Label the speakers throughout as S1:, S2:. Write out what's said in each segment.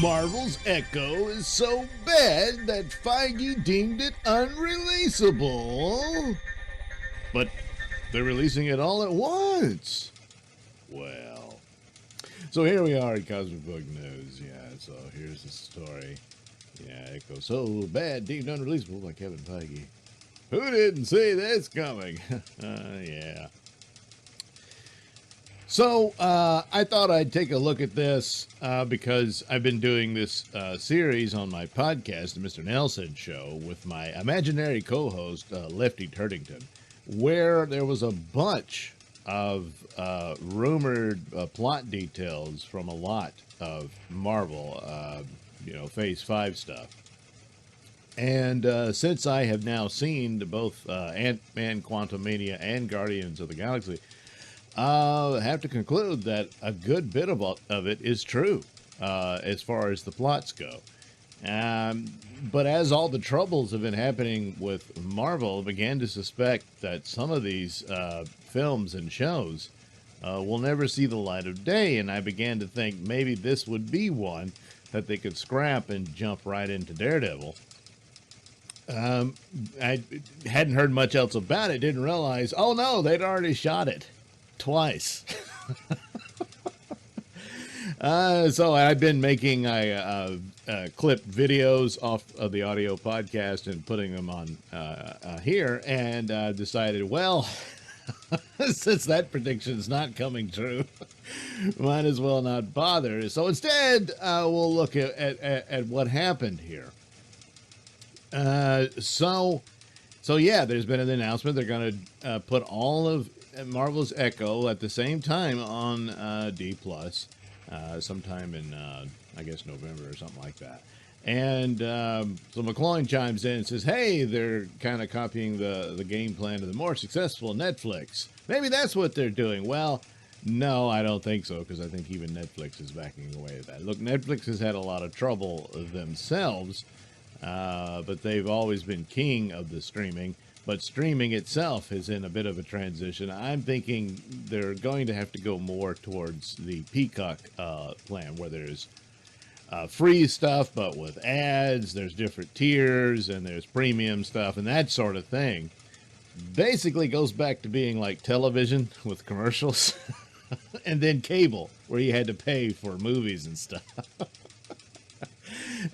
S1: Marvel's Echo is so bad that Feige deemed it unreleasable. But they're releasing it all at once. Well, so here we are at Cosmic Book News. Yeah, so here's the story. Yeah, Echo so bad deemed unreleasable by Kevin Feige. Who didn't see this coming? Yeah. So I thought I'd take a look at this because I've been doing this series on my podcast, the Mr Nailsin Show, with my imaginary co-host, Lefty Turtington, where there was a bunch of rumored plot details from a lot of Marvel, Phase 5 stuff. And since I have now seen both Ant-Man, Quantumania, and Guardians of the Galaxy, I have to conclude that a good bit of it is true as far as the plots go. But as all the troubles have been happening with Marvel, I began to suspect that some of these films and shows will never see the light of day, and I began to think maybe this would be one that they could scrap and jump right into Daredevil. I hadn't heard much else about it, didn't realize, oh no, they'd already shot it. Twice. So I've been making clip videos off of the audio podcast and putting them on here, and decided, well, since that prediction is not coming true, might as well not bother. So instead, we'll look at what happened here. So yeah, there's been an announcement. They're going to put all of Marvel's Echo at the same time on D+, sometime in, I guess, November or something like that. And so McCloy chimes in and says, hey, they're kind of copying the game plan of the more successful Netflix. Maybe that's what they're doing. Well, no, I don't think so, because I think even Netflix is backing away at that. Look, Netflix has had a lot of trouble themselves, but they've always been king of the streaming. But streaming itself is in a bit of a transition. I'm thinking they're going to have to go more towards the Peacock plan, where there's free stuff, but with ads, there's different tiers, and there's premium stuff, and that sort of thing. Basically goes back to being like television with commercials, and then cable, where you had to pay for movies and stuff.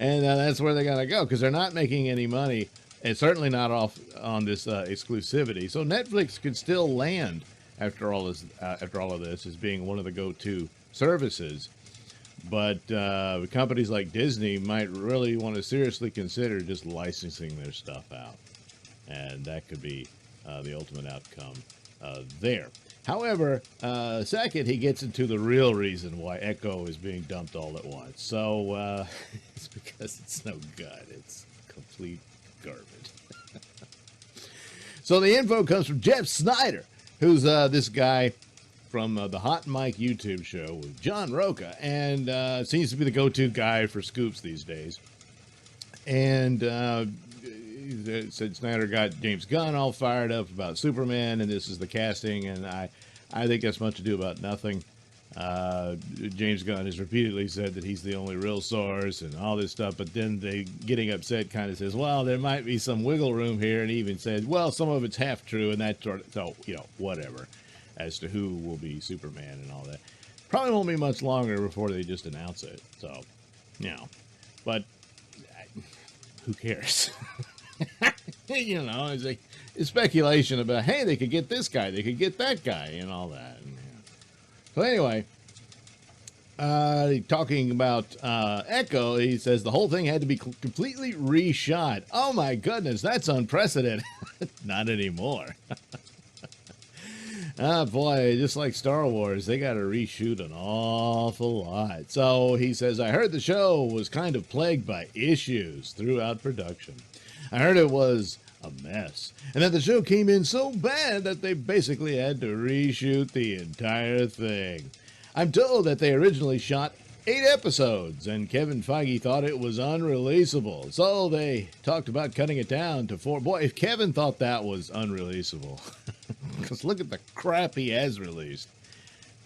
S1: And that's where they're going to go, because they're not making any money. And certainly not off on this exclusivity. So Netflix could still land after all of this as being one of the go-to services. But companies like Disney might really want to seriously consider just licensing their stuff out. And that could be the ultimate outcome there. However, second, he gets into the real reason why Echo is being dumped all at once. So it's because it's no good. It's complete garbage. So the info comes from Jeff Snyder, who's this guy from the Hot Mic YouTube show with John Roca, and seems to be the go-to guy for scoops these days. And said Snyder got James Gunn all fired up about Superman, and this is the casting, and I think that's much ado about nothing. James Gunn has repeatedly said that he's the only real source and all this stuff, but then they getting upset kind of says, well, there might be some wiggle room here, and he even said, well, some of it's half true, and that sort of, so, whatever, as to who will be Superman and all that. Probably won't be much longer before they just announce it, so, but who cares? It's like it's speculation about, hey, they could get this guy, they could get that guy, and all that. So anyway, talking about Echo, he says the whole thing had to be completely reshot. Oh my goodness, that's unprecedented. Not anymore. Boy, just like Star Wars, they got to reshoot an awful lot. So he says, I heard the show was kind of plagued by issues throughout production. I heard it was a mess, and that the show came in so bad that they basically had to reshoot the entire thing. I'm told that they originally shot 8 episodes, and Kevin Feige thought it was unreleasable, so they talked about cutting it down to 4. Boy, if Kevin thought that was unreleasable, because look at the crap he has released.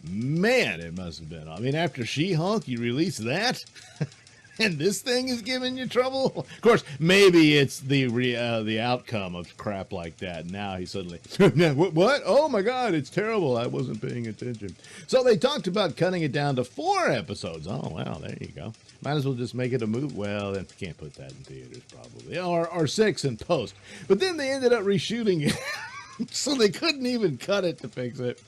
S1: Man, it must have been. I mean, after She-Hulk, you release that? and this thing is giving you trouble. Of course, maybe it's the outcome of crap like that. Now he suddenly, what? Oh my God, it's terrible. I wasn't paying attention. So they talked about cutting it down to 4 episodes. Oh wow, there you go. Might as well just make it a movie. Well, then can't put that in theaters probably, or 6 in post. But then they ended up reshooting it, so they couldn't even cut it to fix it.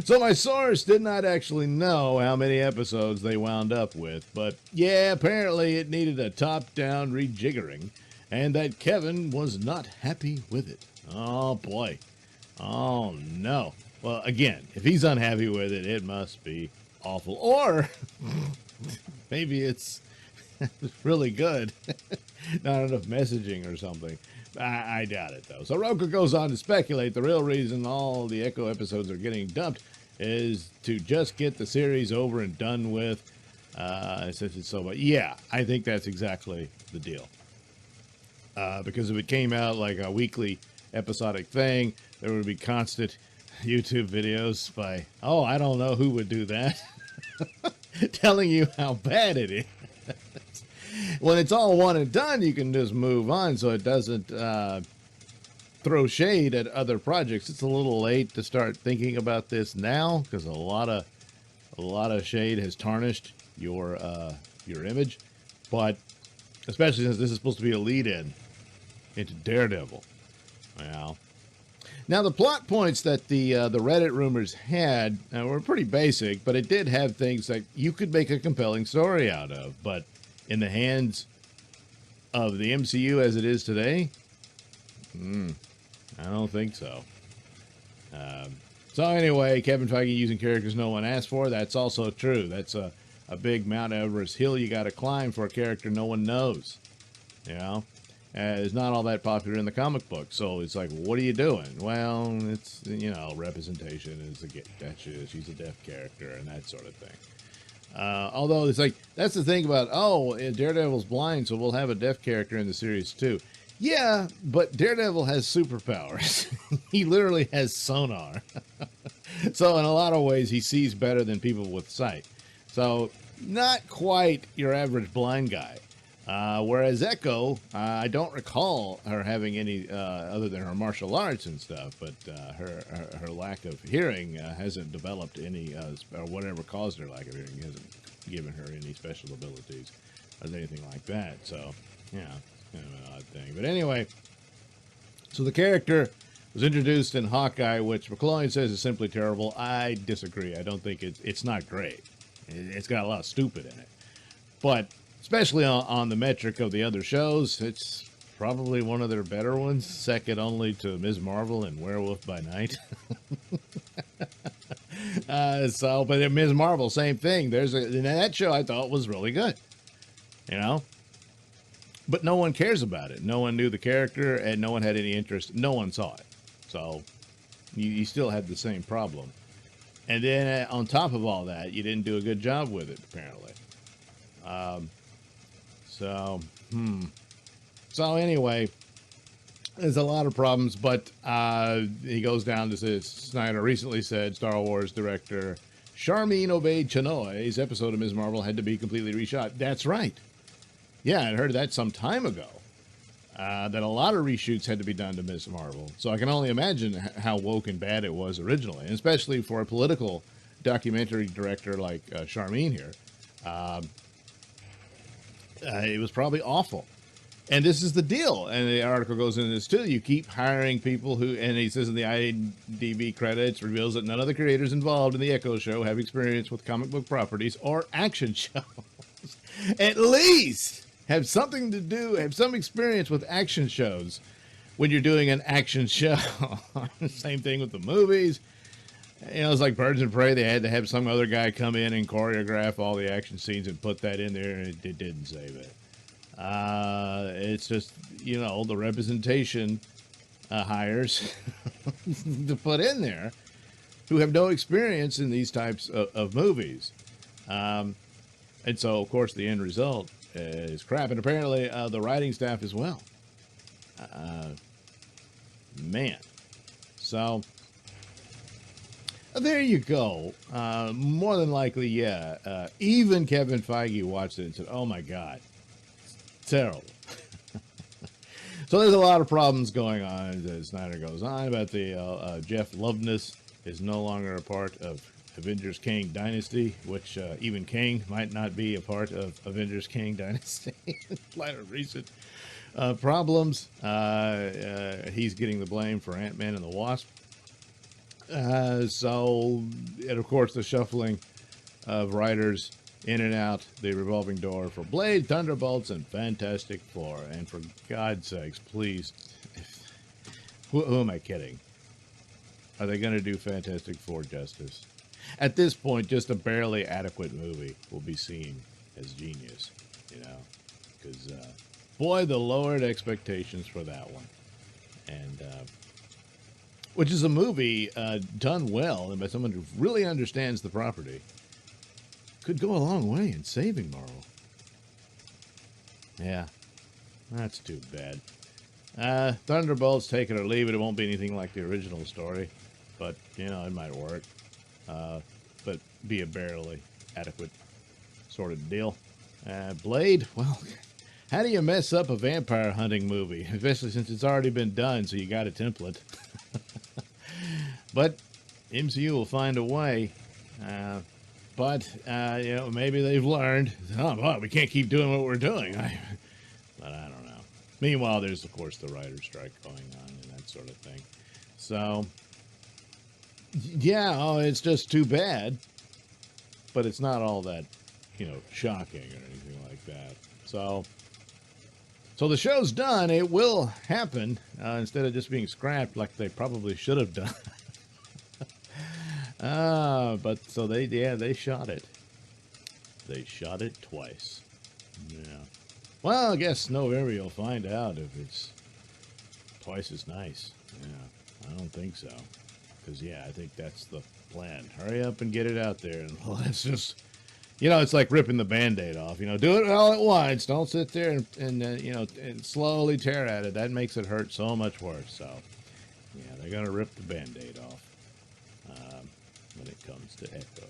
S1: So my source did not actually know how many episodes they wound up with, but yeah, apparently it needed a top-down rejiggering, and that Kevin was not happy with it. Oh boy. Oh no. Well, again, if he's unhappy with it, it must be awful. Or maybe it's really good. Not enough messaging or something. I doubt it, though. So Roku goes on to speculate the real reason all the Echo episodes are getting dumped is to just get the series over and done with, since it's so much. Yeah, I think that's exactly the deal. Because if it came out like a weekly episodic thing, there would be constant YouTube videos by, oh, I don't know who would do that, telling you how bad it is. When it's all one and done, you can just move on so it doesn't throw shade at other projects. It's a little late to start thinking about this now because a lot of shade has tarnished your image, but especially since this is supposed to be a lead-in into Daredevil. Well, now the plot points that the Reddit rumors had were pretty basic, but it did have things that you could make a compelling story out of, but in the hands of the MCU as it is today, I don't think so. So anyway, Kevin Feige using characters no one asked for, that's also true. That's a big Mount Everest hill you got to climb for a character no one knows. You know? It's not all that popular in the comic book, so it's like, what are you doing? Well, it's, representation is she's a deaf character and that sort of thing. Although it's like, that's the thing about, Daredevil's blind, so we'll have a deaf character in the series too. Yeah, but Daredevil has superpowers. He literally has sonar. So in a lot of ways, he sees better than people with sight. So not quite your average blind guy. Whereas Echo, I don't recall her having any, other than her martial arts and stuff, but her lack of hearing hasn't developed any, or whatever caused her lack of hearing hasn't given her any special abilities or anything like that. So, yeah, it's kind of an odd thing. But anyway, so the character was introduced in Hawkeye, which McCloy says is simply terrible. I disagree. I don't think it's not great. It's got a lot of stupid in it. But especially on the metric of the other shows, it's probably one of their better ones, second only to Ms. Marvel and Werewolf by Night. But Ms. Marvel, same thing. And that show I thought was really good, but no one cares about it. No one knew the character, and no one had any interest. No one saw it, so you still had the same problem. And then on top of all that, you didn't do a good job with it, apparently. So anyway, there's a lot of problems, but he goes down to say Snyder recently said Star Wars director Sharmeen Obaid-Chinoy's episode of Ms. Marvel had to be completely reshot. That's right. Yeah, I heard that some time ago, that a lot of reshoots had to be done to Ms. Marvel. So I can only imagine how woke and bad it was originally, and especially for a political documentary director like Sharmeen here. It was probably awful. And this is the deal. And the article goes into this too. You keep hiring people who, and he says in the IMDb credits, reveals that none of the creators involved in the Echo show have experience with comic book properties or action shows. At least have something to do, have some experience with action shows when you're doing an action show. Same thing with the movies. It's like Birds of Prey. They had to have some other guy come in and choreograph all the action scenes and put that in there, and it didn't save it. It's just, the representation hires to put in there who have no experience in these types of movies. And so, of course, the end result is crap. And apparently the writing staff as well. Man. So There you go. More than likely, yeah. Even Kevin Feige watched it and said, "Oh my God, terrible." So there's a lot of problems going on as Snyder goes on. About the Jeff Loveness is no longer a part of Avengers Kang Dynasty, which even Kang might not be a part of Avengers Kang Dynasty. A lot of recent problems. He's getting the blame for Ant-Man and the Wasp. And of course, the shuffling of writers in and out the revolving door for Blade, Thunderbolts, and Fantastic Four. And for God's sakes, please, who am I kidding? Are they going to do Fantastic Four justice? At this point, just a barely adequate movie will be seen as genius, because, boy, the lowered expectations for that one. And, which is a movie done well and by someone who really understands the property. Could go a long way in saving Marvel. Yeah, that's too bad. Thunderbolts, take it or leave it. It won't be anything like the original story, but, it might work. But be a barely adequate sort of deal. Blade, well, how do you mess up a vampire hunting movie? Especially since it's already been done, so you got a template. But MCU will find a way. But maybe they've learned, well, we can't keep doing what we're doing. But I don't know. Meanwhile, there's, of course, the writer's strike going on and that sort of thing. So, yeah, it's just too bad. But it's not all that, shocking or anything like that. So the show's done. It will happen instead of just being scrapped like they probably should have done. But so they shot it. They shot it twice. Yeah. Well, I guess November you'll find out if it's twice as nice. Yeah, I don't think so. Because, I think that's the plan. Hurry up and get it out there. And let's just, it's like ripping the Band-Aid off. Do it all at once. Don't sit there and slowly tear at it. That makes it hurt so much worse. So, they're going to rip the Band-Aid off when it comes to Echo.